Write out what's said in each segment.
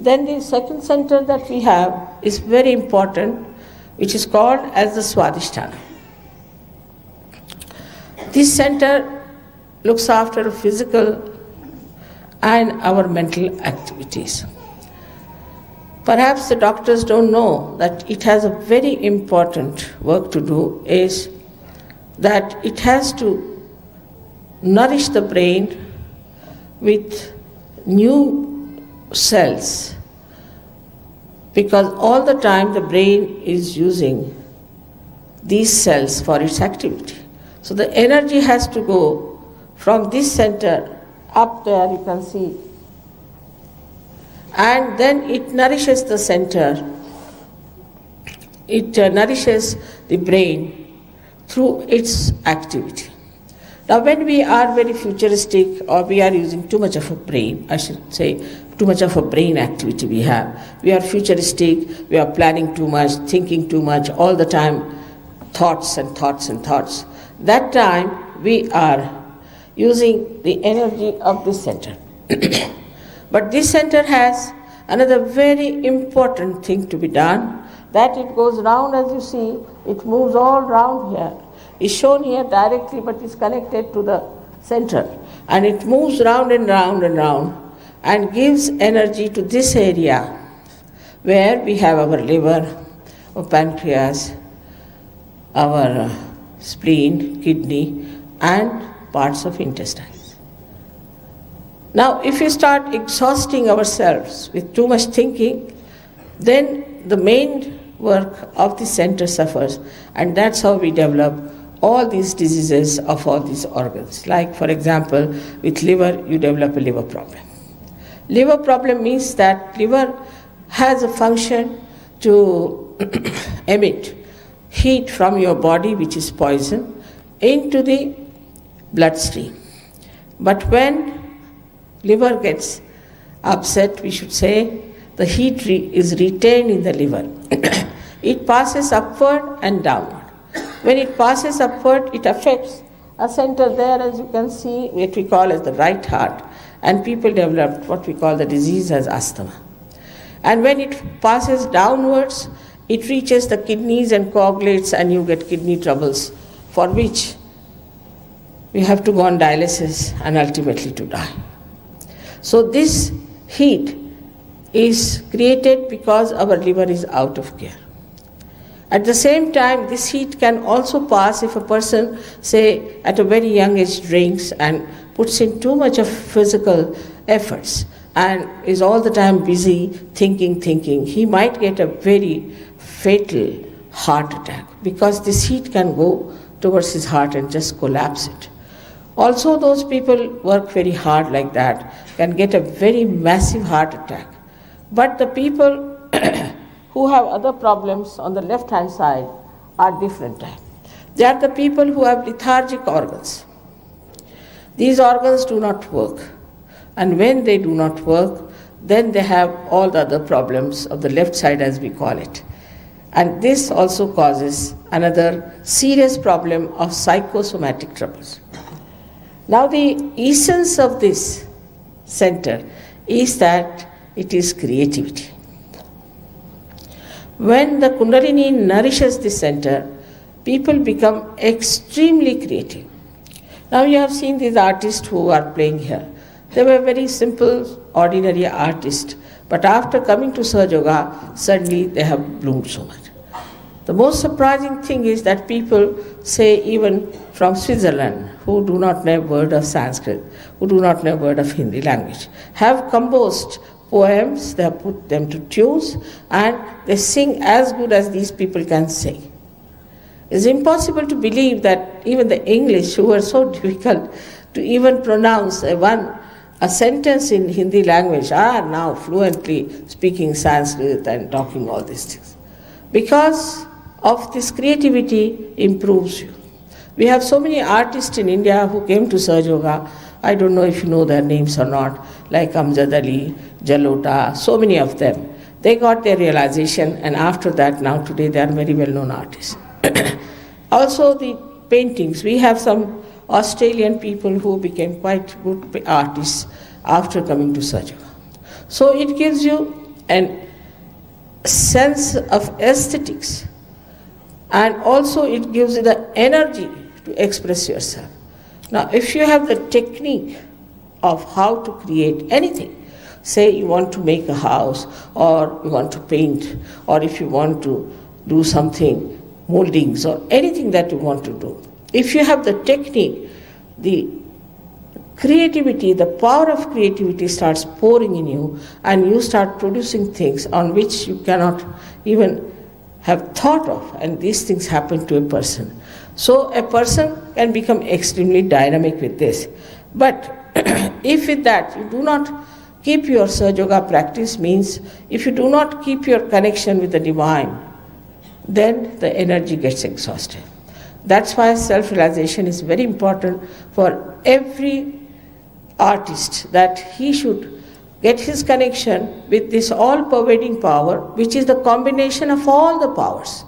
Then the second center that we have is very important, which is called as the Swadistan. This center looks after physical and our mental activities. Perhaps the doctors don't know that it has a very important work to do, is that it has to nourish the brain with new cells, because all the time the brain is using these cells for its activity. So the energy has to go from this center up there, you can see, and then it nourishes the center. It nourishes the brain through its activity. Now when we are very futuristic, or we are using too much of a brain, I should say too much of a brain activity we have, we are futuristic, we are planning too much, thinking too much, all the time thoughts and thoughts and thoughts. That time we are using the energy of this center. But this center has another very important thing to be done, that it goes round, as you see, it moves all round here. It's shown here directly, but is connected to the center. And it moves round and round and round and gives energy to this area where we have our liver, our pancreas, our spleen, kidney, and parts of intestines. Now, if we start exhausting ourselves with too much thinking, then the main work of the center suffers, and that's how we develop all these diseases of all these organs. Like, for example, with liver, you develop a liver problem. Liver problem means that liver has a function to emit heat from your body, which is poison, into the bloodstream. But when liver gets upset, we should say, the heat is retained in the liver. It passes upward and downward. When it passes upward, it affects a center there, as you can see, what we call as the right heart, and people develop what we call the disease as asthma. And when it passes downwards, it reaches the kidneys and coagulates, and you get kidney troubles, for which we have to go on dialysis and ultimately to die. So this heat is created because our liver is out of gear. At the same time, this heat can also pass if a person, say, at a very young age drinks and puts in too much of physical efforts and is all the time busy thinking. He might get a very fatal heart attack, because this heat can go towards his heart and just collapse it. Also, those people work very hard like that can get a very massive heart attack. But the people who have other problems on the left-hand side are different type. They are the people who have lethargic organs. These organs do not work. And when they do not work, then they have all the other problems of the left side, as we call it. And this also causes another serious problem of psychosomatic troubles. Now, the essence of this center is that it is creativity. When the Kundalini nourishes the center, people become extremely creative. Now you have seen these artists who are playing here. They were very simple, ordinary artists, but after coming to Sahaja Yoga, suddenly they have bloomed so much. The most surprising thing is that people say, even from Switzerland, who do not know a word of Sanskrit, who do not know a word of Hindi language, have composed poems, they have put them to tunes, and they sing as good as these people can sing. It's impossible to believe that even the English, who are so difficult to even pronounce a sentence in Hindi language, are now fluently speaking Sanskrit and talking all these things. Because of this creativity improves you. We have so many artists in India who came to Sahaja Yoga. I don't know if you know their names or not, like Amjad Ali, Jalota, so many of them. They got their realization, and after that, now today they are very well-known artists. Also the paintings. We have some Australian people who became quite good artists after coming to Sahaja Yoga. So it gives you an sense of aesthetics, and also it gives you the energy to express yourself. Now, if you have the technique of how to create anything, say you want to make a house, or you want to paint, or if you want to do something, moldings, or anything that you want to do, if you have the technique, the creativity, the power of creativity starts pouring in you, and you start producing things on which you cannot even have thought of, and these things happen to a person. So a person can become extremely dynamic with this. But if with that you do not keep your Sahaja Yoga practice, means if you do not keep your connection with the divine, then the energy gets exhausted. That's why self-realization is very important for every artist, that he should get his connection with this all-pervading power, which is the combination of all the powers,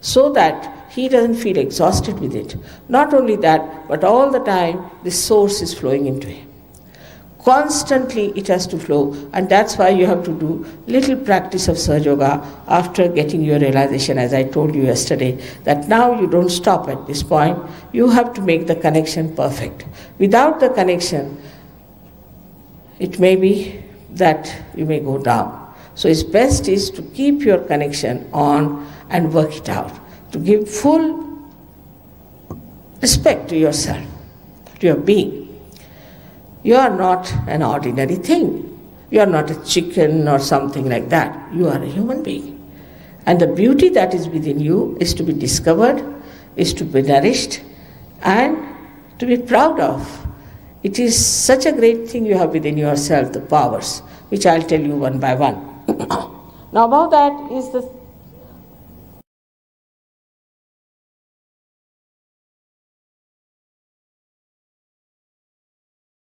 so that he doesn't feel exhausted with it. Not only that, but all the time this source is flowing into him. Constantly it has to flow, and that's why you have to do little practice of Sahaja Yoga after getting your realization, as I told you yesterday, that now you don't stop at this point, you have to make the connection perfect. Without the connection, it may be that you may go down. So it's best is to keep your connection on and work it out, to give full respect to yourself, to your being. You are not an ordinary thing. You are not a chicken or something like that. You are a human being. And the beauty that is within you is to be discovered, is to be nourished, and to be proud of. It is such a great thing you have within yourself, the powers, which I'll tell you one by one. Now above that is the